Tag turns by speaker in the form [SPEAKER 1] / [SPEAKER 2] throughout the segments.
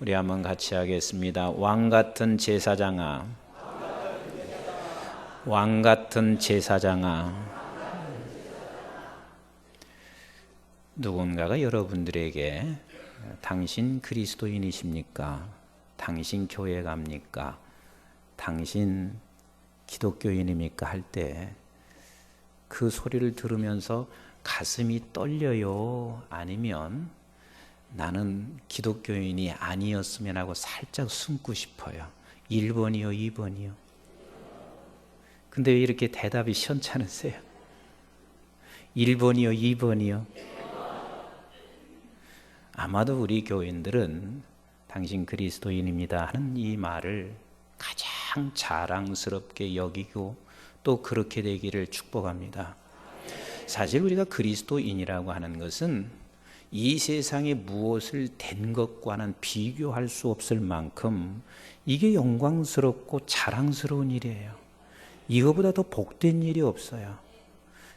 [SPEAKER 1] 우리 한번 같이 하겠습니다. 왕같은 제사장아, 왕같은 제사장아. 누군가가 여러분들에게 당신 그리스도인이십니까? 당신 교회 갑니까? 당신 기독교인입니까? 할 때 그 소리를 들으면서 가슴이 떨려요? 아니면 나는 기독교인이 아니었으면 하고 살짝 숨고 싶어요? 1번이요? 2번이요? 근데 왜 이렇게 대답이 시원찮으세요? 1번이요? 2번이요? 아마도 우리 교인들은 당신 그리스도인입니다 하는 이 말을 가장 자랑스럽게 여기고 또 그렇게 되기를 축복합니다. 사실 우리가 그리스도인이라고 하는 것은 이 세상에 무엇을 된 것과는 비교할 수 없을 만큼 이게 영광스럽고 자랑스러운 일이에요. 이거보다 더 복된 일이 없어요.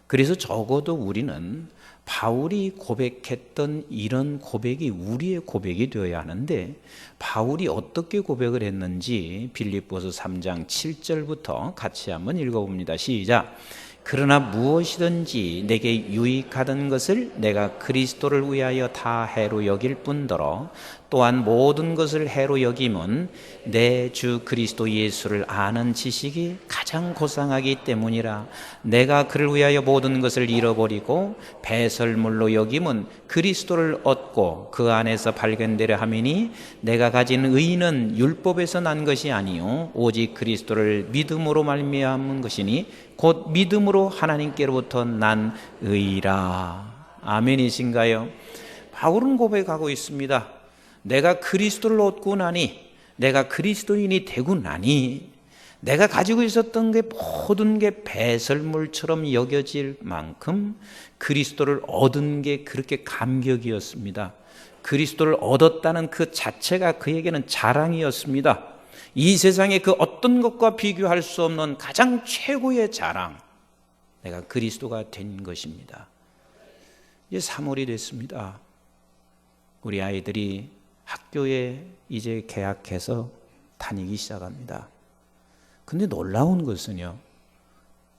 [SPEAKER 1] 그래서 적어도 우리는 바울이 고백했던 이런 고백이 우리의 고백이 되어야 하는데, 바울이 어떻게 고백을 했는지 빌립보서 3장 7절부터 같이 한번 읽어봅니다. 시작. 그러나 무엇이든지 내게 유익하던 것을 내가 그리스도를 위하여 다 해로 여길 뿐더러 또한 모든 것을 해로 여김은 내 주 그리스도 예수를 아는 지식이 가장 고상하기 때문이라. 내가 그를 위하여 모든 것을 잃어버리고 배설물로 여김은 그리스도를 얻고 그 안에서 발견되려 함이니 내가 가진 의는 율법에서 난 것이 아니요 오직 그리스도를 믿음으로 말미암은 것이니 곧 믿음으로 하나님께로부터 난 의라. 아멘이신가요? 바울은 고백하고 있습니다. 내가 그리스도를 얻고 나니, 내가 그리스도인이 되고 나니 내가 가지고 있었던 게 모든 게 배설물처럼 여겨질 만큼 그리스도를 얻은 게 그렇게 감격이었습니다. 그리스도를 얻었다는 그 자체가 그에게는 자랑이었습니다. 이 세상의 그 어떤 것과 비교할 수 없는 가장 최고의 자랑, 내가 그리스도가 된 것입니다. 이제 3월이 됐습니다. 우리 아이들이 학교에 이제 개학해서 다니기 시작합니다. 근데 놀라운 것은요,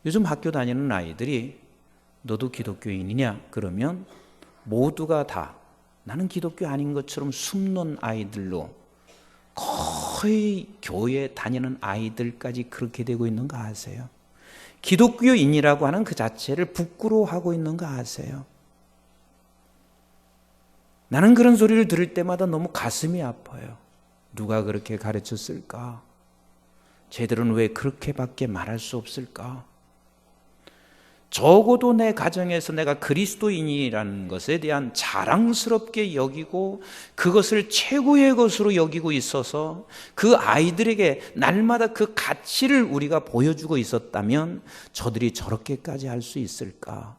[SPEAKER 1] 요즘 학교 다니는 아이들이 너도 기독교인이냐? 그러면 모두가 다 나는 기독교 아닌 것처럼 숨는 아이들로 거의 교회 다니는 아이들까지 그렇게 되고 있는 거 아세요? 기독교인이라고 하는 그 자체를 부끄러워하고 있는 거 아세요? 나는 그런 소리를 들을 때마다 너무 가슴이 아파요. 누가 그렇게 가르쳤을까? 쟤들은 왜 그렇게밖에 말할 수 없을까? 적어도 내 가정에서 내가 그리스도인이라는 것에 대한 자랑스럽게 여기고 그것을 최고의 것으로 여기고 있어서 그 아이들에게 날마다 그 가치를 우리가 보여주고 있었다면 저들이 저렇게까지 할 수 있을까?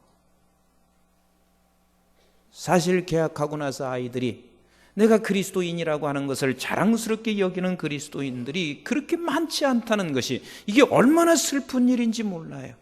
[SPEAKER 1] 사실 개학하고 나서 아이들이 내가 그리스도인이라고 하는 것을 자랑스럽게 여기는 그리스도인들이 그렇게 많지 않다는 것이, 이게 얼마나 슬픈 일인지 몰라요.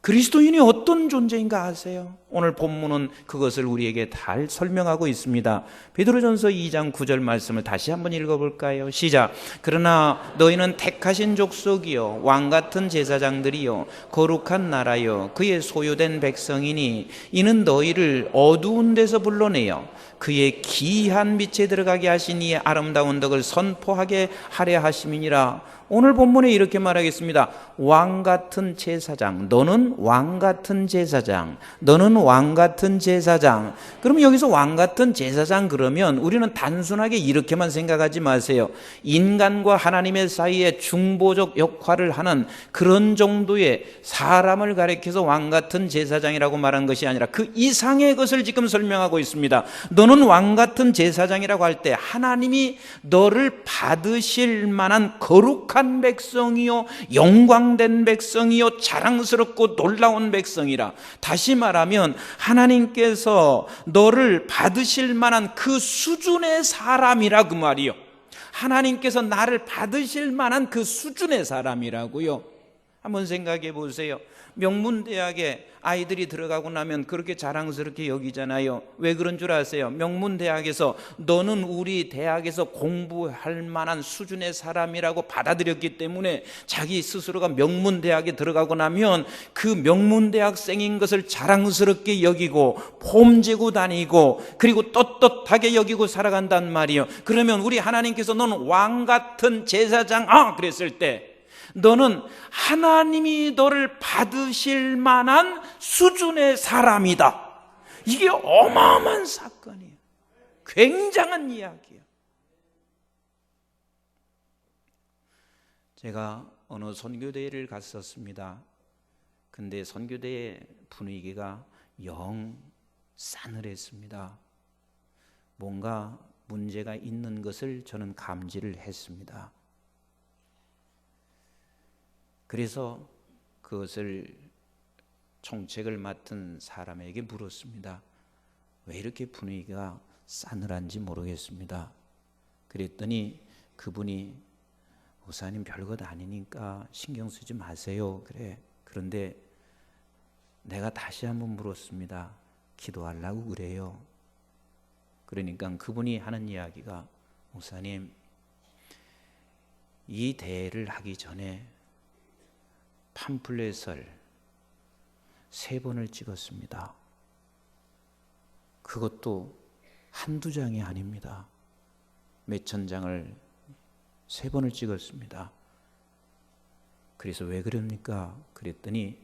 [SPEAKER 1] 그리스도인이 어떤 존재인가 아세요? 오늘 본문은 그것을 우리에게 잘 설명하고 있습니다. 베드로전서 2장 9절 말씀을 다시 한번 읽어볼까요? 시작. 그러나 너희는 택하신 족속이요 왕같은 제사장들이요 거룩한 나라요 그의 소유된 백성이니 이는 너희를 어두운 데서 불러내어 그의 기이한 빛에 들어가게 하신 이의 아름다운 덕을 선포하게 하려 하심이니라. 오늘 본문에 이렇게 말하겠습니다. 왕같은 제사장, 너는 왕같은 제사장, 너는 왕같은 제사장. 그럼 여기서 왕같은 제사장 그러면 우리는 단순하게 이렇게만 생각하지 마세요. 인간과 하나님의 사이에 중보적 역할을 하는 그런 정도의 사람을 가리켜서 왕같은 제사장이라고 말한 것이 아니라 그 이상의 것을 지금 설명하고 있습니다. 너는 왕같은 제사장이라고 할 때 하나님이 너를 받으실 만한 거룩한 백성이요 영광된 백성이요 자랑스럽고 놀라운 백성이라. 다시 말하면 하나님께서 너를 받으실 만한 그 수준의 사람이라 그 말이요. 하나님께서 나를 받으실 만한 그 수준의 사람이라고요. 한번 생각해 보세요. 명문대학에 아이들이 들어가고 나면 그렇게 자랑스럽게 여기잖아요. 왜 그런 줄 아세요? 명문대학에서 너는 우리 대학에서 공부할 만한 수준의 사람이라고 받아들였기 때문에 자기 스스로가 명문대학에 들어가고 나면 그 명문대학생인 것을 자랑스럽게 여기고 폼 재고 다니고 그리고 떳떳하게 여기고 살아간단 말이에요. 그러면 우리 하나님께서 너는 왕같은 제사장 그랬을 때 너는 하나님이 너를 받으실 만한 수준의 사람이다. 이게 어마어마한 사건이에요. 굉장한 이야기예요. 제가 어느 선교대회를 갔었습니다. 근데 선교대회 분위기가 영 싸늘했습니다. 뭔가 문제가 있는 것을 저는 감지를 했습니다. 그래서 그것을 총책을 맡은 사람에게 물었습니다. 왜 이렇게 분위기가 싸늘한지 모르겠습니다. 그랬더니 그분이 목사님 별것 아니니까 신경 쓰지 마세요. 그래. 그런데 내가 다시 한번 물었습니다. 기도하려고 그래요. 그러니까 그분이 하는 이야기가 목사님 이 대회를 하기 전에 팜플렛을 3번을 찍었습니다. 그것도 한두 장이 아닙니다. 몇천 장을 3번을 찍었습니다. 그래서 왜 그럽니까? 그랬더니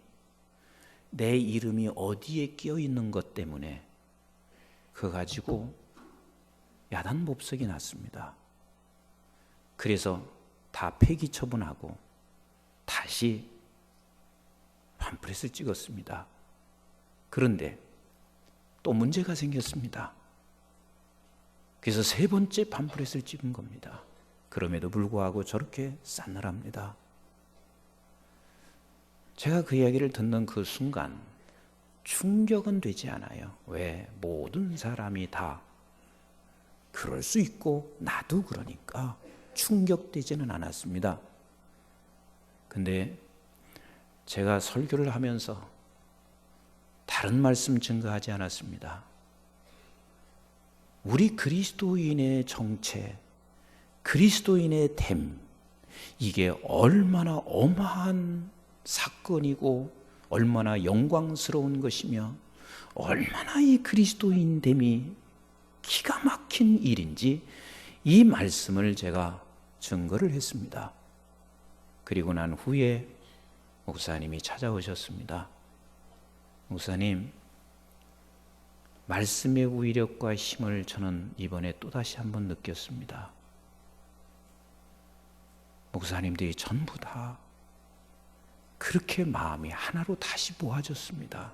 [SPEAKER 1] 내 이름이 어디에 끼어 있는 것 때문에 그거 가지고 야단법석이 났습니다. 그래서 다 폐기 처분하고 다시 팜플렛을 찍었습니다. 그런데 또 문제가 생겼습니다. 그래서 3번째 팜플렛을 찍은 겁니다. 그럼에도 불구하고 저렇게 싸늘합니다. 제가 그 이야기를 듣는 그 순간 충격은 되지 않아요. 왜? 모든 사람이 다 그럴 수 있고 나도 그러니까 충격되지는 않았습니다. 근데 제가 설교를 하면서 다른 말씀 증거하지 않았습니다. 우리 그리스도인의 정체, 그리스도인의 됨, 이게 얼마나 어마한 사건이고 얼마나 영광스러운 것이며 얼마나 이 그리스도인 됨이 기가 막힌 일인지 이 말씀을 제가 증거를 했습니다. 그리고 난 후에 목사님이 찾아오셨습니다. 목사님, 말씀의 위력과 힘을 저는 이번에 또다시 한번 느꼈습니다. 목사님들이 전부 다 그렇게 마음이 하나로 다시 모아졌습니다.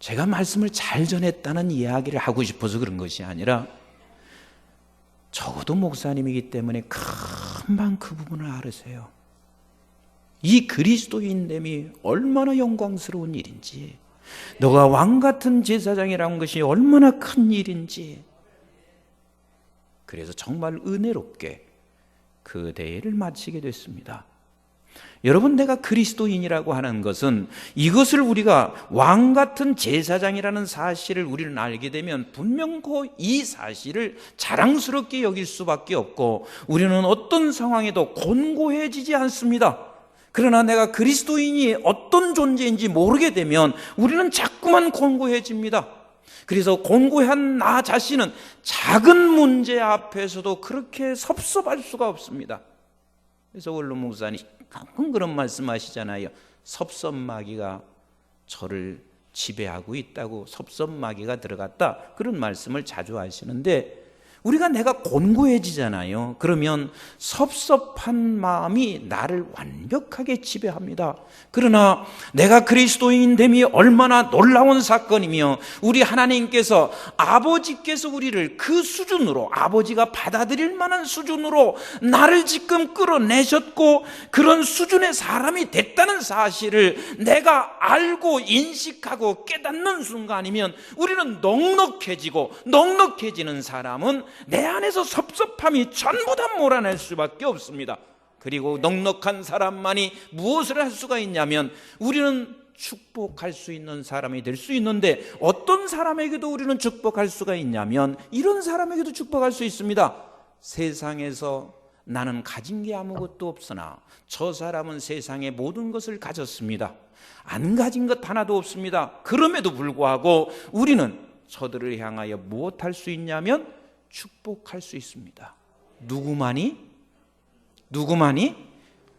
[SPEAKER 1] 제가 말씀을 잘 전했다는 이야기를 하고 싶어서 그런 것이 아니라 적어도 목사님이기 때문에 금방 그 부분을 알으세요. 이 그리스도인됨이 얼마나 영광스러운 일인지, 너가 왕같은 제사장이라는 것이 얼마나 큰 일인지. 그래서 정말 은혜롭게 그 대회를 마치게 됐습니다. 여러분, 내가 그리스도인이라고 하는 것은 이것을 우리가 왕같은 제사장이라는 사실을 우리는 알게 되면 분명코 이 사실을 자랑스럽게 여길 수밖에 없고 우리는 어떤 상황에도 곤고해지지 않습니다. 그러나 내가 그리스도인이 어떤 존재인지 모르게 되면 우리는 자꾸만 곤고해집니다. 그래서 곤고한 나 자신은 작은 문제 앞에서도 그렇게 섭섭할 수가 없습니다. 그래서 원로 목사님 가끔 그런 말씀하시잖아요. 섭섭마귀가 저를 지배하고 있다고, 섭섭마귀가 들어갔다, 그런 말씀을 자주 하시는데 우리가 내가 곤고해지잖아요. 그러면 섭섭한 마음이 나를 완벽하게 지배합니다. 그러나 내가 그리스도인됨이 얼마나 놀라운 사건이며 우리 하나님께서 아버지께서 우리를 그 수준으로, 아버지가 받아들일 만한 수준으로 나를 지금 끌어내셨고 그런 수준의 사람이 됐다는 사실을 내가 알고 인식하고 깨닫는 순간이면 우리는 넉넉해지고, 넉넉해지는 사람은 내 안에서 섭섭함이 전부 다 몰아낼 수밖에 없습니다. 그리고 넉넉한 사람만이 무엇을 할 수가 있냐면 우리는 축복할 수 있는 사람이 될 수 있는데, 어떤 사람에게도 우리는 축복할 수가 있냐면 이런 사람에게도 축복할 수 있습니다. 세상에서 나는 가진 게 아무것도 없으나 저 사람은 세상의 모든 것을 가졌습니다. 안 가진 것 하나도 없습니다. 그럼에도 불구하고 우리는 저들을 향하여 무엇할 수 있냐면 축복할 수 있습니다. 누구만이?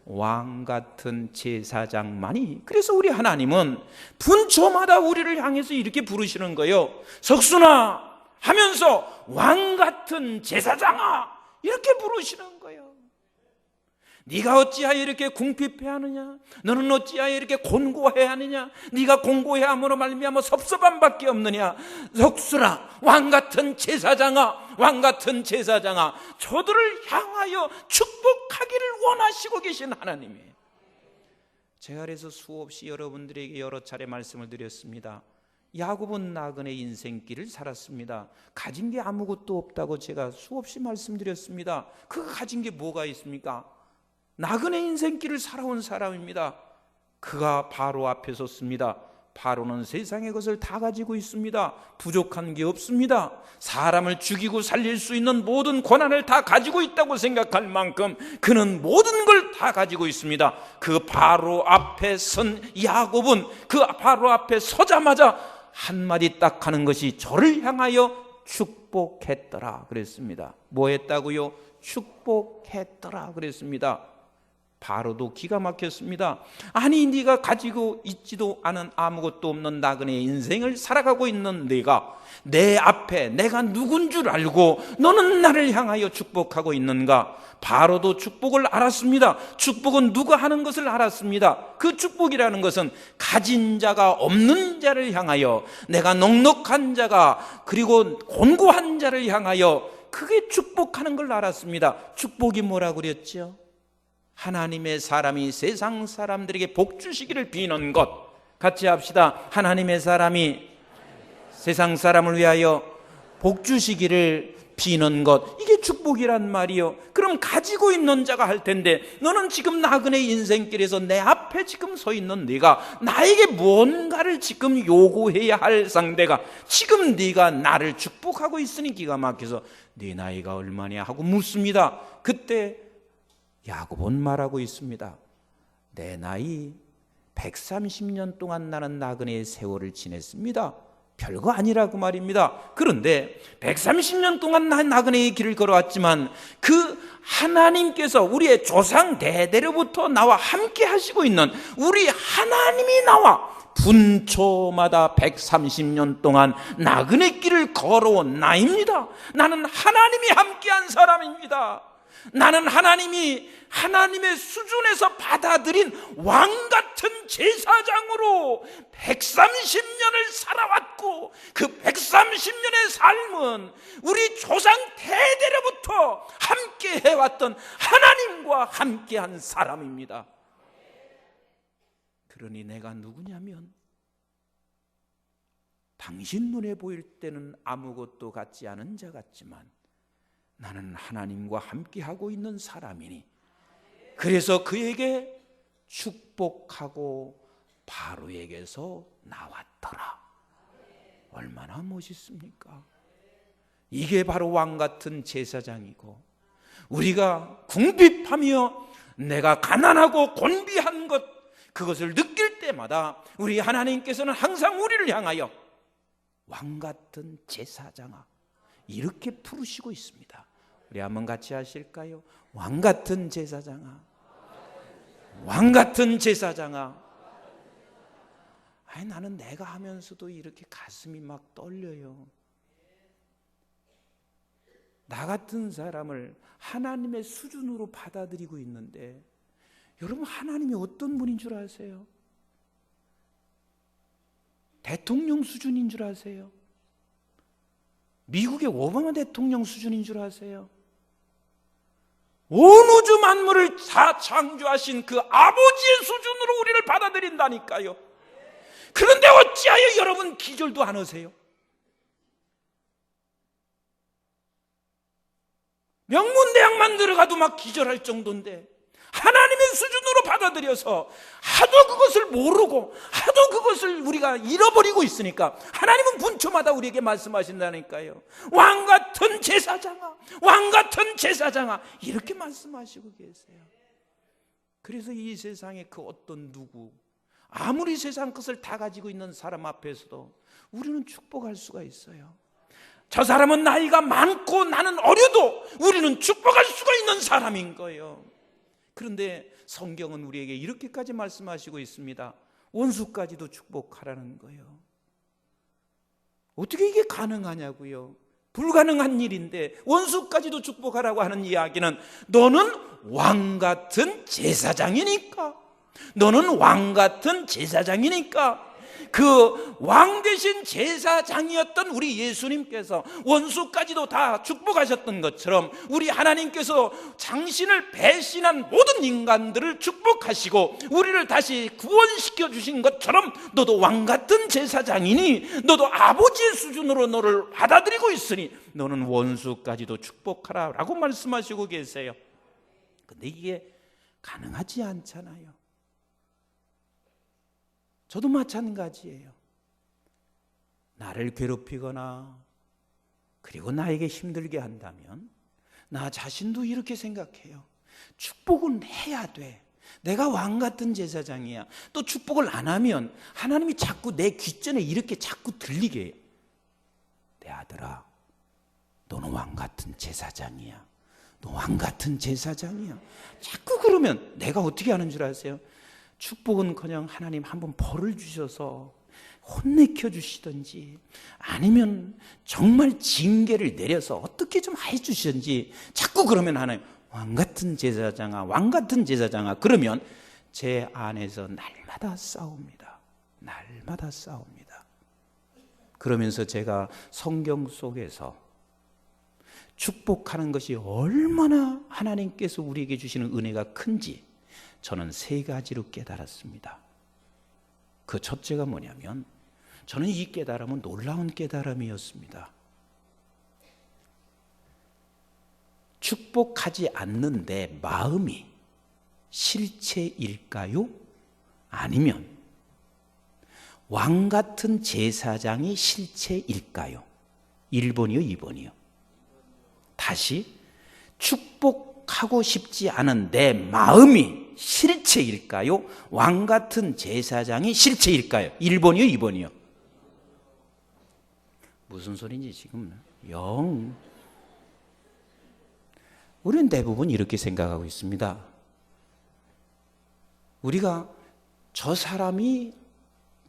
[SPEAKER 1] 왕 같은 제사장만이. 그래서 우리 하나님은 분초마다 우리를 향해서 이렇게 부르시는 거예요. 석순아 하면서 왕 같은 제사장아 이렇게 부르시는 거예요. 네가 어찌하여 이렇게 궁핍해야 하느냐? 너는 어찌하여 이렇게 곤고해야 하느냐? 네가 곤고해함으로 말미암아 섭섭함밖에 없느냐? 석순아 왕 같은 제사장아, 왕 같은 제사장아, 저들을 향하여 축복하기를 원하시고 계신 하나님이에요. 제가 그래서 수없이 여러분들에게 여러 차례 말씀을 드렸습니다. 야곱은 나그네 인생길을 살았습니다. 가진 게 아무것도 없다고 제가 수없이 말씀드렸습니다. 그가 가진 게 뭐가 있습니까? 나그네 인생길을 살아온 사람입니다. 그가 바로 앞에 섰습니다. 바로는 세상의 것을 다 가지고 있습니다. 부족한 게 없습니다. 사람을 죽이고 살릴 수 있는 모든 권한을 다 가지고 있다고 생각할 만큼 그는 모든 걸 다 가지고 있습니다. 그 바로 앞에 선 야곱은 그 바로 앞에 서자마자 한마디 딱 하는 것이 저를 향하여 축복했더라 그랬습니다. 뭐 했다고요? 축복했더라 그랬습니다. 바로도 기가 막혔습니다. 아니 네가 가지고 있지도 않은 아무것도 없는 나그네의 인생을 살아가고 있는 내가 내 앞에 내가 누군 줄 알고 너는 나를 향하여 축복하고 있는가? 바로도 축복을 알았습니다. 축복은 누가 하는 것을 알았습니다. 그 축복이라는 것은 가진 자가 없는 자를 향하여, 내가 넉넉한 자가 그리고 곤고한 자를 향하여 그게 축복하는 걸 알았습니다. 축복이 뭐라고 그랬죠? 하나님의 사람이 세상 사람들에게 복 주시기를 비는 것. 같이 합시다. 하나님의 사람이 세상 사람을 위하여 복 주시기를 비는 것. 이게 축복이란 말이요. 그럼 가지고 있는 자가 할 텐데, 너는 지금 나그네 인생길에서 내 앞에 지금 서 있는 네가 나에게 뭔가를 지금 요구해야 할 상대가 지금 네가 나를 축복하고 있으니 기가 막혀서 네 나이가 얼마냐 하고 묻습니다. 그때 야곱은 말하고 있습니다. 내 나이 130년 동안 나는 나그네의 세월을 지냈습니다. 별거 아니라고 말입니다. 그런데 130년 동안 나그네의 길을 걸어왔지만 그 하나님께서 우리의 조상 대대로부터 나와 함께 하시고 있는 우리 하나님이 나와 분초마다 130년 동안 나그네 길을 걸어온 나입니다. 나는 하나님이 함께한 사람입니다. 나는 하나님의 수준에서 받아들인 왕 같은 제사장으로 130년을 살아왔고, 그 130년의 삶은 우리 조상 대대로부터 함께 해왔던 하나님과 함께한 사람입니다. 그러니 내가 누구냐면, 당신 눈에 보일 때는 아무것도 같지 않은 자 같지만 나는 하나님과 함께하고 있는 사람이니, 그래서 그에게 축복하고 바로에게서 나왔더라. 얼마나 멋있습니까? 이게 바로 왕 같은 제사장이고, 우리가 궁핍하며 내가 가난하고 곤비한 것, 그것을 느낄 때마다 우리 하나님께서는 항상 우리를 향하여 왕 같은 제사장아 이렇게 부르시고 있습니다. 우리 한번 같이 하실까요? 왕 같은 제사장아, 왕 같은 제사장아. 아니, 나는 내가 하면서도 이렇게 가슴이 막 떨려요. 나 같은 사람을 하나님의 수준으로 받아들이고 있는데, 여러분 하나님이 어떤 분인 줄 아세요? 대통령 수준인 줄 아세요? 미국의 오바마 대통령 수준인 줄 아세요? 온 우주 만물을 다 창조하신 그 아버지의 수준으로 우리를 받아들인다니까요. 그런데 어찌하여 여러분 기절도 안 하세요? 명문대학만 들어가도 막 기절할 정도인데, 하나님의 수준으로 받아들여서 하도 그것을 모르고 하도 그것을 우리가 잃어버리고 있으니까 하나님은 분초마다 우리에게 말씀하신다니까요. 왕같은 제사장아, 왕같은 제사장아, 이렇게 말씀하시고 계세요. 그래서 이 세상에 그 어떤 누구, 아무리 세상 것을 다 가지고 있는 사람 앞에서도 우리는 축복할 수가 있어요. 저 사람은 나이가 많고 나는 어려도 우리는 축복할 수가 있는 사람인 거예요. 그런데 성경은 우리에게 이렇게까지 말씀하시고 있습니다. 원수까지도 축복하라는 거예요. 어떻게 이게 가능하냐고요. 불가능한 일인데 원수까지도 축복하라고 하는 이야기는 너는 왕같은 제사장이니까, 너는 왕같은 제사장이니까, 그 왕 대신 제사장이었던 우리 예수님께서 원수까지도 다 축복하셨던 것처럼 우리 하나님께서 당신을 배신한 모든 인간들을 축복하시고 우리를 다시 구원시켜 주신 것처럼 너도 왕같은 제사장이니 너도 아버지의 수준으로 너를 받아들이고 있으니 너는 원수까지도 축복하라 라고 말씀하시고 계세요. 근데 이게 가능하지 않잖아요. 저도 마찬가지예요. 나를 괴롭히거나 그리고 나에게 힘들게 한다면 나 자신도 이렇게 생각해요. 축복은 해야 돼. 내가 왕같은 제사장이야. 또 축복을 안 하면 하나님이 자꾸 내 귓전에 이렇게 자꾸 들리게 해요. 내 아들아, 너는 왕같은 제사장이야. 너 왕같은 제사장이야. 자꾸 그러면 내가 어떻게 하는 줄 아세요? 축복은커녕 하나님 한번 벌을 주셔서 혼내켜 주시든지 아니면 정말 징계를 내려서 어떻게 좀 해주시든지 자꾸 그러면 하나님 왕같은 제사장아, 왕같은 제사장아, 그러면 제 안에서 날마다 싸웁니다. 날마다 싸웁니다. 그러면서 제가 성경 속에서 축복하는 것이 얼마나 하나님께서 우리에게 주시는 은혜가 큰지 저는 세 가지로 깨달았습니다. 그 첫째가 뭐냐면 저는 이 깨달음은 놀라운 깨달음이었습니다. 축복하지 않는 내 마음이 실체일까요? 아니면 왕같은 제사장이 실체일까요? 1번이요, 2번이요? 다시, 축복하고 싶지 않은 내 마음이 실체일까요? 왕같은 제사장이 실체일까요? 1번이요, 2번이요? 무슨 소리인지 지금 우리는 대부분 이렇게 생각하고 있습니다. 우리가 저 사람이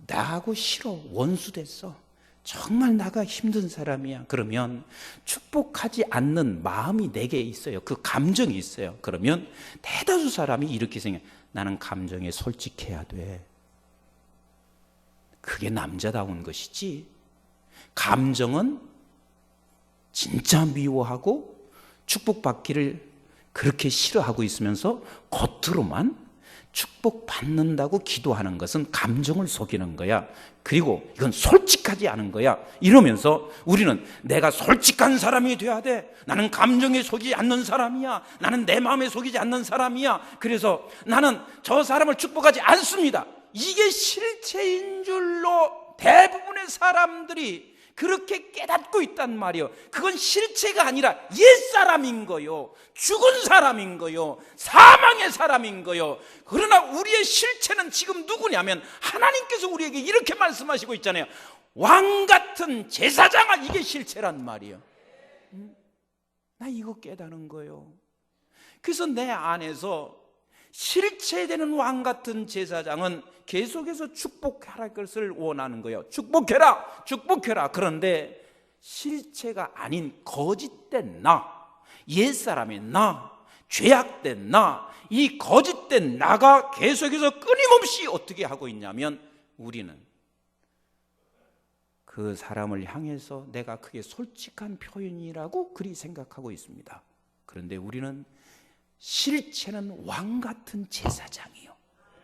[SPEAKER 1] 나하고 싫어, 원수 됐어, 정말 나가 힘든 사람이야, 그러면 축복하지 않는 마음이 내게 있어요. 그 감정이 있어요. 그러면 대다수 사람이 이렇게 생각해요. 나는 감정에 솔직해야 돼. 그게 남자다운 것이지, 감정은 진짜 미워하고 축복받기를 그렇게 싫어하고 있으면서 겉으로만 축복받는다고 기도하는 것은 감정을 속이는 거야. 그리고 이건 솔직하지 않은 거야. 이러면서 우리는 내가 솔직한 사람이 돼야 돼. 나는 감정에 속이지 않는 사람이야. 나는 내 마음에 속이지 않는 사람이야. 그래서 나는 저 사람을 축복하지 않습니다. 이게 실체인 줄로 대부분의 사람들이 그렇게 깨닫고 있단 말이에요. 그건 실체가 아니라 옛사람인 거요, 죽은 사람인 거요, 사망의 사람인 거요. 그러나 우리의 실체는 지금 누구냐면 하나님께서 우리에게 이렇게 말씀하시고 있잖아요. 왕같은 제사장아, 이게 실체란 말이에요. 나 이거 깨닫는 거예요. 그래서 내 안에서 실체되는 왕같은 제사장은 계속해서 축복할 것을 원하는 거예요. 축복해라, 축복해라. 그런데 실체가 아닌 거짓된 나, 옛사람의 나, 죄악된 나, 이 거짓된 나가 계속해서 끊임없이 어떻게 하고 있냐면 우리는 그 사람을 향해서 내가 그게 솔직한 표현이라고 그리 생각하고 있습니다. 그런데 우리는 실체는 왕같은 제사장이요,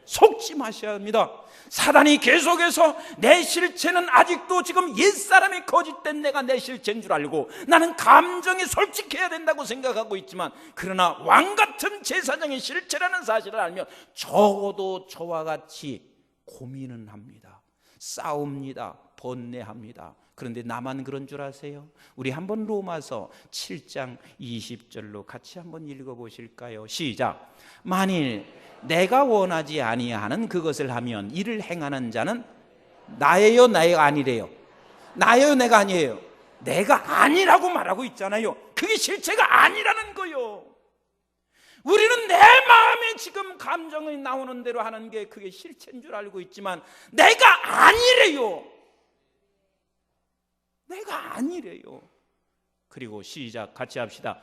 [SPEAKER 1] 속지 마셔야 합니다. 사단이 계속해서 내 실체는 아직도 지금 옛사람이 거짓된 내가 내 실체인 줄 알고 나는 감정에 솔직해야 된다고 생각하고 있지만, 그러나 왕같은 제사장의 실체라는 사실을 알면 적어도 저와 같이 고민은 합니다. 싸웁니다. 번뇌합니다. 그런데 나만 그런 줄 아세요? 우리 한번 로마서 7장 20절로 같이 한번 읽어보실까요? 시작. 만일 내가 원하지 아니하는 그것을 하면 이를 행하는 자는 나예요, 나가 아니래요? 나예요, 내가 아니에요? 내가 아니라고 말하고 있잖아요. 그게 실체가 아니라는 거요. 우리는 내 마음에 지금 감정이 나오는 대로 하는 게 그게 실체인 줄 알고 있지만 내가 아니래요. 내가 아니래요. 그리고 시작, 같이 합시다.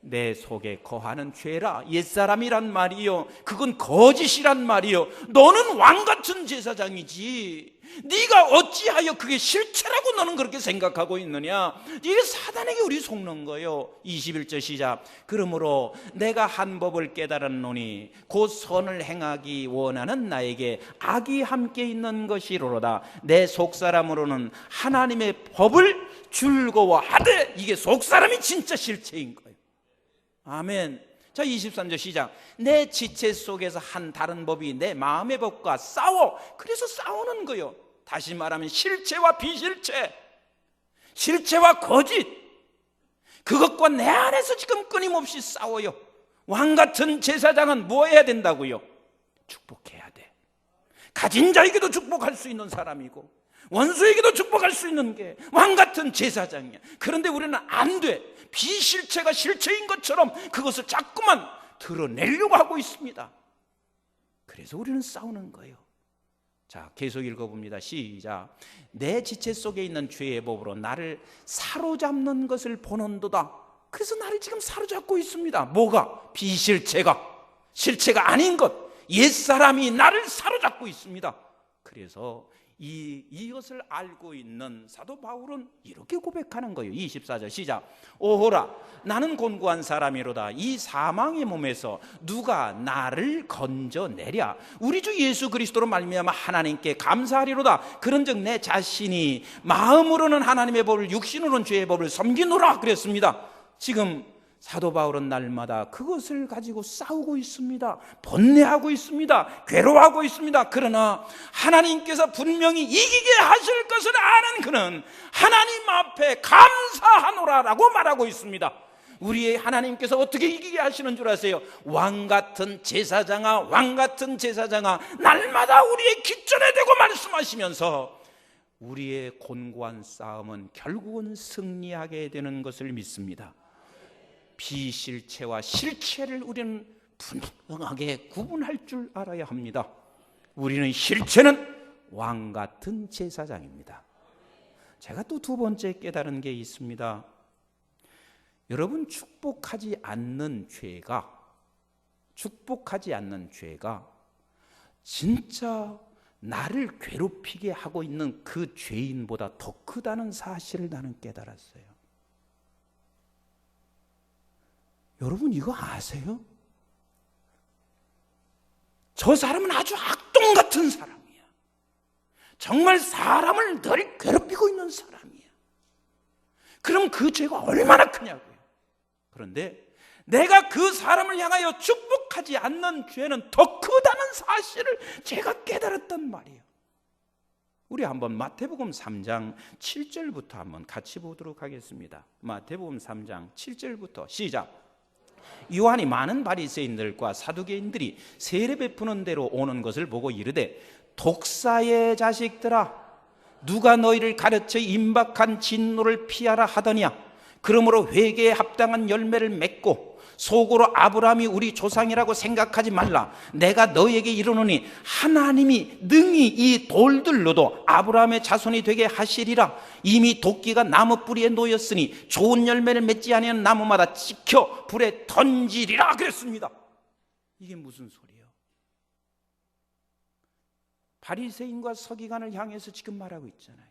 [SPEAKER 1] 내 속에 거하는 죄라. 옛사람이란 말이요, 그건 거짓이란 말이요. 너는 왕같은 제사장이지. 네가 어찌하여 그게 실체라고 너는 그렇게 생각하고 있느냐. 이게 사단에게 우리 속는 거예요. 21절 시작. 그러므로 내가 한 법을 깨달았노니 곧 선을 행하기 원하는 나에게 악이 함께 있는 것이로다. 내 속사람으로는 하나님의 법을 즐거워하되. 이게 속사람이 진짜 실체인 거예요. 아멘. 자, 23절 시작. 내 지체 속에서 한 다른 법이 내 마음의 법과 싸워. 그래서 싸우는 거요. 다시 말하면 실체와 비실체, 실체와 거짓, 그것과 내 안에서 지금 끊임없이 싸워요. 왕같은 제사장은 뭐 해야 된다고요? 축복해야 돼. 가진 자에게도 축복할 수 있는 사람이고 원수에게도 축복할 수 있는 게 왕같은 제사장이야. 그런데 우리는 안 돼. 비실체가 실체인 것처럼 그것을 자꾸만 드러내려고 하고 있습니다. 그래서 우리는 싸우는 거예요. 자, 계속 읽어봅니다. 시작. 내 지체 속에 있는 죄의 법으로 나를 사로잡는 것을 보는도다. 그래서 나를 지금 사로잡고 있습니다. 뭐가? 비실체가, 실체가 아닌 것, 옛사람이 나를 사로잡고 있습니다. 그래서 이것을 알고 있는 사도 바울은 이렇게 고백하는 거예요. 24절 시작. 오호라, 나는 곤고한 사람이로다. 이 사망의 몸에서 누가 나를 건져내랴. 우리 주 예수 그리스도로 말미암아 하나님께 감사하리로다. 그런즉 내 자신이 마음으로는 하나님의 법을, 육신으로는 죄의 법을 섬기노라 그랬습니다. 지금 사도 바울은 날마다 그것을 가지고 싸우고 있습니다. 번뇌하고 있습니다. 괴로워하고 있습니다. 그러나 하나님께서 분명히 이기게 하실 것을 아는 그는 하나님 앞에 감사하노라라고 말하고 있습니다. 우리의 하나님께서 어떻게 이기게 하시는 줄 아세요? 왕같은 제사장아, 왕같은 제사장아, 날마다 우리의 깃전에 대고 말씀하시면서 우리의 곤고한 싸움은 결국은 승리하게 되는 것을 믿습니다. 비실체와 실체를 우리는 분명하게 구분할 줄 알아야 합니다. 우리는 실체는 왕같은 제사장입니다. 제가 또 두 번째 깨달은 게 있습니다. 여러분, 축복하지 않는 죄가 진짜 나를 괴롭히게 하고 있는 그 죄인보다 더 크다는 사실을 나는 깨달았어요. 여러분, 이거 아세요? 저 사람은 아주 악동 같은 사람이야. 정말 사람을 늘 괴롭히고 있는 사람이야. 그럼 그 죄가 얼마나 크냐고요. 그런데 내가 그 사람을 향하여 축복하지 않는 죄는 더 크다는 사실을 제가 깨달았단 말이에요. 우리 한번 마태복음 3장 7절부터 한번 같이 보도록 하겠습니다. 마태복음 3장 7절부터 시작. 요한이 많은 바리새인들과 사두개인들이 세례 베푸는 대로 오는 것을 보고 이르되, 독사의 자식들아, 누가 너희를 가르쳐 임박한 진노를 피하라 하더냐. 그러므로 회개에 합당한 열매를 맺고 속으로 아브라함이 우리 조상이라고 생각하지 말라. 내가 너희에게 이르노니 하나님이 능히 이 돌들로도 아브라함의 자손이 되게 하시리라. 이미 도끼가 나무 뿌리에 놓였으니 좋은 열매를 맺지 아니하는 나무마다 찍혀 불에 던지리라 그랬습니다. 이게 무슨 소리예요? 바리새인과 서기관을 향해서 지금 말하고 있잖아요.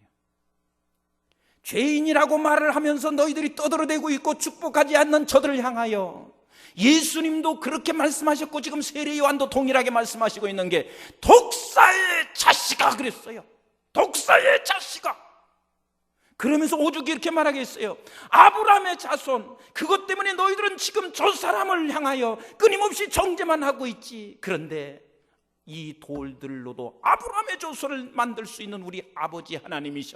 [SPEAKER 1] 죄인이라고 말을 하면서 너희들이 떠들어대고 있고 축복하지 않는 저들을 향하여 예수님도 그렇게 말씀하셨고 지금 세례 요한도 동일하게 말씀하시고 있는 게 독사의 자식아 그랬어요. 독사의 자식아. 그러면서 오죽이 이렇게 말하겠어요. 아브라함의 자손, 그것 때문에 너희들은 지금 저 사람을 향하여 끊임없이 정죄만 하고 있지. 그런데 이 돌들로도 아브라함의 조선을 만들 수 있는 우리 아버지 하나님이셔.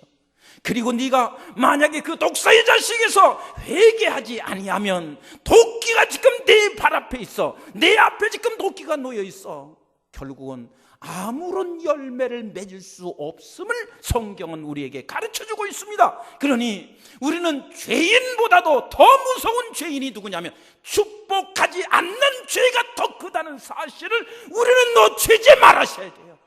[SPEAKER 1] 그리고 네가 만약에 그 독사의 자식에서 회개하지 아니하면 도끼가 지금 내 발 앞에 있어. 내 앞에 지금 도끼가 놓여 있어. 결국은 아무런 열매를 맺을 수 없음을 성경은 우리에게 가르쳐주고 있습니다. 그러니 우리는 죄인보다도 더 무서운 죄인이 누구냐면 축복하지 않는 죄가 더 크다는 사실을 우리는 놓치지 말아셔야 돼요.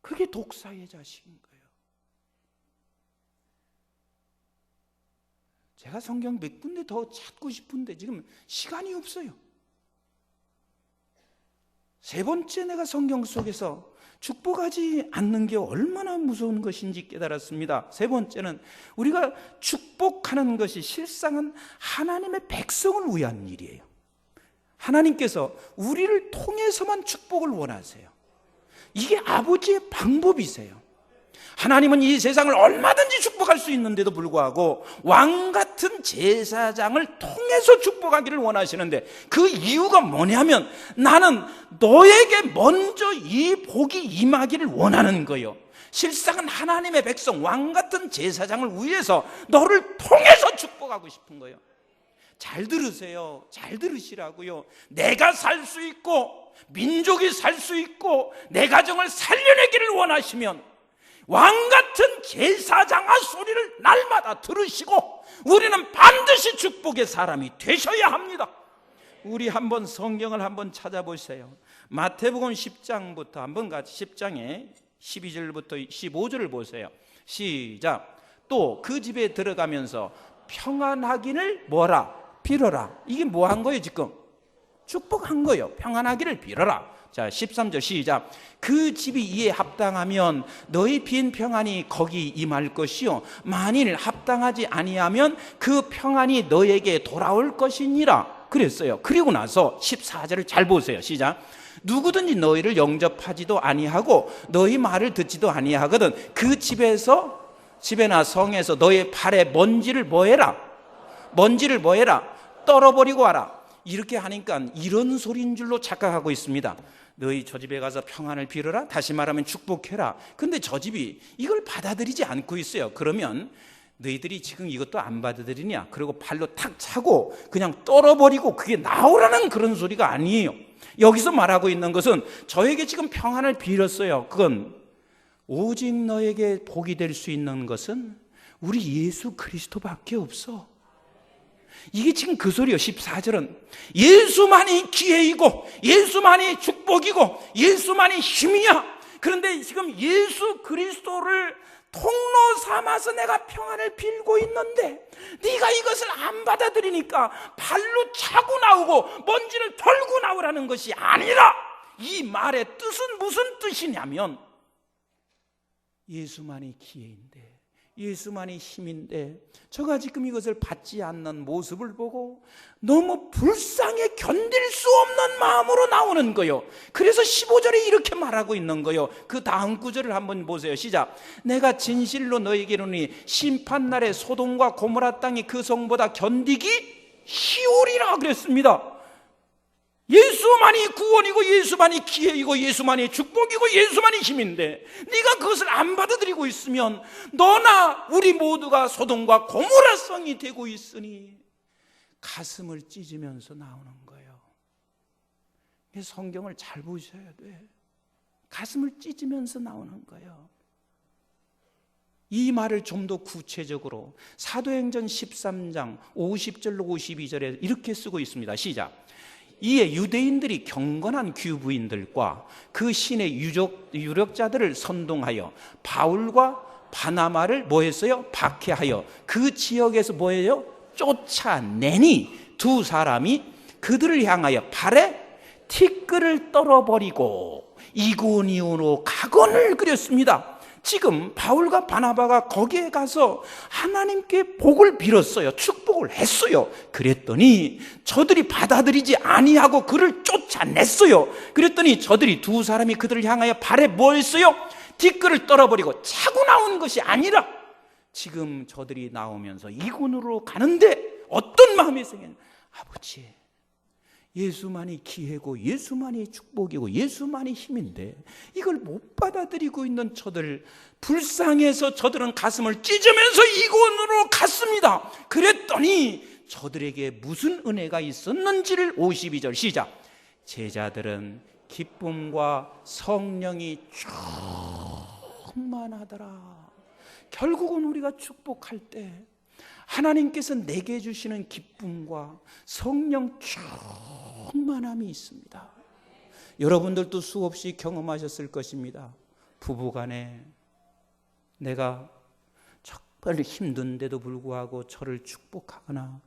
[SPEAKER 1] 그게 독사의 자식인 거예요. 제가 성경 몇 군데 더 찾고 싶은데 지금 시간이 없어요. 세 번째, 내가 성경 속에서 축복하지 않는 게 얼마나 무서운 것인지 깨달았습니다. 세 번째는 우리가 축복하는 것이 실상은 하나님의 백성을 위한 일이에요. 하나님께서 우리를 통해서만 축복을 원하세요. 이게 아버지의 방법이세요. 하나님은 이 세상을 얼마든지 축복할 수 있는데도 불구하고 왕 같은 제사장을 통해서 축복하기를 원하시는데, 그 이유가 뭐냐면 나는 너에게 먼저 이 복이 임하기를 원하는 거예요. 실상은 하나님의 백성, 왕 같은 제사장을 위해서 너를 통해서 축복하고 싶은 거예요. 잘 들으세요. 잘 들으시라고요. 내가 살 수 있고 민족이 살 수 있고 내 가정을 살려내기를 원하시면 왕같은 제사장의 소리를 날마다 들으시고 우리는 반드시 축복의 사람이 되셔야 합니다. 우리 한번 성경을 한번 찾아보세요. 마태복음 10장부터 한번 같이 10장에 12절부터 15절을 보세요. 시작. 또 그 집에 들어가면서 평안하기를 뭐라? 빌어라. 이게 뭐 한 거예요 지금? 축복한 거예요. 평안하기를 빌어라. 자, 13절 시작. 그 집이 이에 합당하면 너희 빈 평안이 거기 임할 것이요 만일 합당하지 아니하면 그 평안이 너에게 돌아올 것이니라 그랬어요. 그리고 나서 14절을 잘 보세요. 시작. 누구든지 너희를 영접하지도 아니하고 너희 말을 듣지도 아니하거든 그 집에나 성에서 너희 발에 먼지를 뭐해라? 먼지를 뭐해라? 떨어버리고 와라. 이렇게 하니까 이런 소리인 줄로 착각하고 있습니다. 너희 저 집에 가서 평안을 빌어라. 다시 말하면 축복해라. 근데 저 집이 이걸 받아들이지 않고 있어요. 그러면 너희들이 지금 이것도 안 받아들이냐? 그리고 발로 탁 차고 그냥 떨어버리고 그게 나오라는 그런 소리가 아니에요. 여기서 말하고 있는 것은 저에게 지금 평안을 빌었어요. 그건 오직 너에게 복이 될 수 있는 것은 우리 예수 그리스도밖에 없어. 이게 지금 그 소리예요. 14절은 예수만이 기회이고 예수만이 축복이고 예수만이 힘이야. 그런데 지금 예수 그리스도를 통로 삼아서 내가 평안을 빌고 있는데 네가 이것을 안 받아들이니까 발로 차고 나오고 먼지를 털고 나오라는 것이 아니라, 이 말의 뜻은 무슨 뜻이냐면 예수만이 기회인데 예수만이 힘인데 저가 지금 이것을 받지 않는 모습을 보고 너무 불쌍해 견딜 수 없는 마음으로 나오는 거예요. 그래서 15절에 이렇게 말하고 있는 거예요. 그 다음 구절을 한번 보세요. 시작. 내가 진실로 너에게 이르노니 심판날에 소돔과 고모라 땅이 그 성보다 견디기 쉬우리라 그랬습니다. 예수만이 구원이고 예수만이 기회이고 예수만이 축복이고 예수만이 힘인데 네가 그것을 안 받아들이고 있으면 너나 우리 모두가 소돔과 고모라 성이 되고 있으니 가슴을 찢으면서 나오는 거예요. 성경을 잘 보셔야 돼. 가슴을 찢으면서 나오는 거예요. 이 말을 좀 더 구체적으로 사도행전 13장 50절로 52절에 이렇게 쓰고 있습니다. 시작. 이에 유대인들이 경건한 귀부인들과 그 신의 유력자들을 선동하여 바울과 바나바를 뭐했어요? 박해하여 그 지역에서 뭐예요? 쫓아내니 두 사람이 그들을 향하여 발에 티끌을 떨어버리고 이고니온으로 각원을 그렸습니다. 지금 바울과 바나바가 거기에 가서 하나님께 복을 빌었어요. 축복을 했어요. 그랬더니 저들이 받아들이지 아니하고 그를 쫓아냈어요. 그랬더니 저들이 두 사람이 그들을 향하여 발에 뭐 했어요? 뒷글을 떨어버리고 차고 나온 것이 아니라 지금 저들이 나오면서 이군으로 가는데 어떤 마음이 생겼냐? 아버지, 예수만이 기회고 예수만이 축복이고 예수만이 힘인데 이걸 못 받아들이고 있는 저들, 불쌍해서 저들은 가슴을 찢으면서 이곳으로 갔습니다. 그랬더니 저들에게 무슨 은혜가 있었는지를 52절 시작. 제자들은 기쁨과 성령이 충만하더라. 결국은 우리가 축복할 때 하나님께서 내게 주시는 기쁨과 성령 충만함이 있습니다. 여러분들도 수없이 경험하셨을 것입니다. 부부간에 내가 정말 힘든데도 불구하고 저를 축복하거나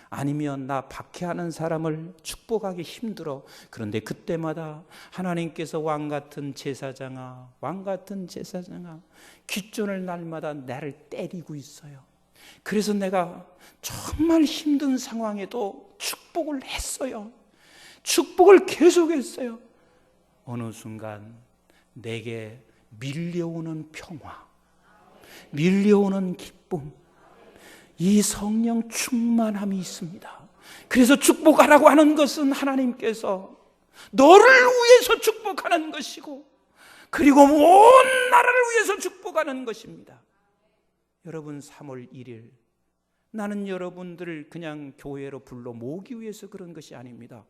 [SPEAKER 1] 아니면 나 박해하는 사람을 축복하기 힘들어. 그런데 그때마다 하나님께서 왕같은 제사장아, 왕같은 제사장아, 귓전을 날마다 나를 때리고 있어요. 그래서 내가 정말 힘든 상황에도 축복을 했어요. 축복을 계속했어요. 어느 순간 내게 밀려오는 평화, 밀려오는 기쁨, 이 성령 충만함이 있습니다. 그래서 축복하라고 하는 것은 하나님께서 너를 위해서 축복하는 것이고 그리고 온 나라를 위해서 축복하는 것입니다. 여러분, 3월 1일 나는 여러분들을 그냥 교회로 불러 모으기 위해서 그런 것이 아닙니다.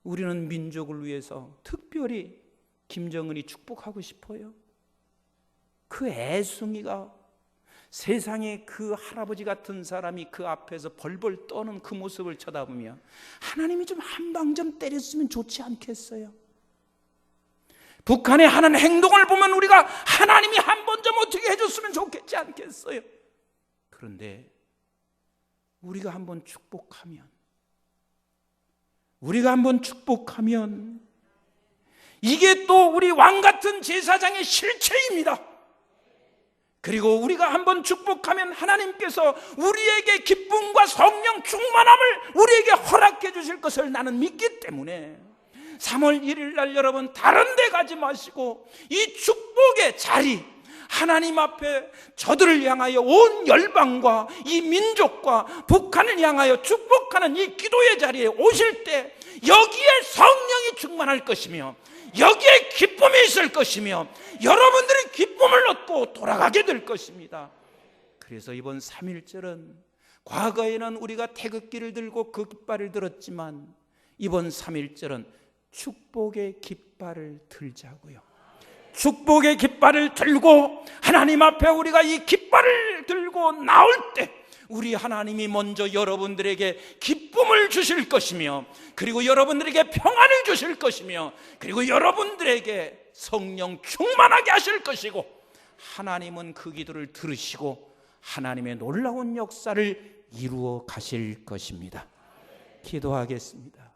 [SPEAKER 1] 우리는 민족을 위해서 특별히 김정은이 축복하고 싶어요. 그 애송이가 세상에 그 할아버지 같은 사람이 그 앞에서 벌벌 떠는 그 모습을 쳐다보며 하나님이 좀 한 방 좀 때렸으면 좋지 않겠어요? 북한에 하는 행동을 보면 우리가 하나님이 한 번 좀 어떻게 해줬으면 좋겠지 않겠어요? 그런데 우리가 한번 축복하면 이게 또 우리 왕같은 제사장의 실체입니다. 그리고 우리가 한번 축복하면 하나님께서 우리에게 기쁨과 성령 충만함을 우리에게 허락해 주실 것을 나는 믿기 때문에 3월 1일 날 여러분 다른 데 가지 마시고 이 축복의 자리, 하나님 앞에 저들을 향하여 온 열방과 이 민족과 북한을 향하여 축복하는 이 기도의 자리에 오실 때 여기에 성령이 충만할 것이며 여기에 기쁨이 있을 것이며 여러분들이 기쁨을 얻고 돌아가게 될 것입니다. 그래서 이번 3.1절은 과거에는 우리가 태극기를 들고 그 깃발을 들었지만 이번 3.1절은 축복의 깃발을 들자고요. 축복의 깃발을 들고 하나님 앞에 우리가 이 깃발을 들고 나올 때 우리 하나님이 먼저 여러분들에게 기쁨을 주실 것이며 그리고 여러분들에게 평안을 주실 것이며 그리고 여러분들에게 성령 충만하게 하실 것이고 하나님은 그 기도를 들으시고 하나님의 놀라운 역사를 이루어 가실 것입니다. 기도하겠습니다.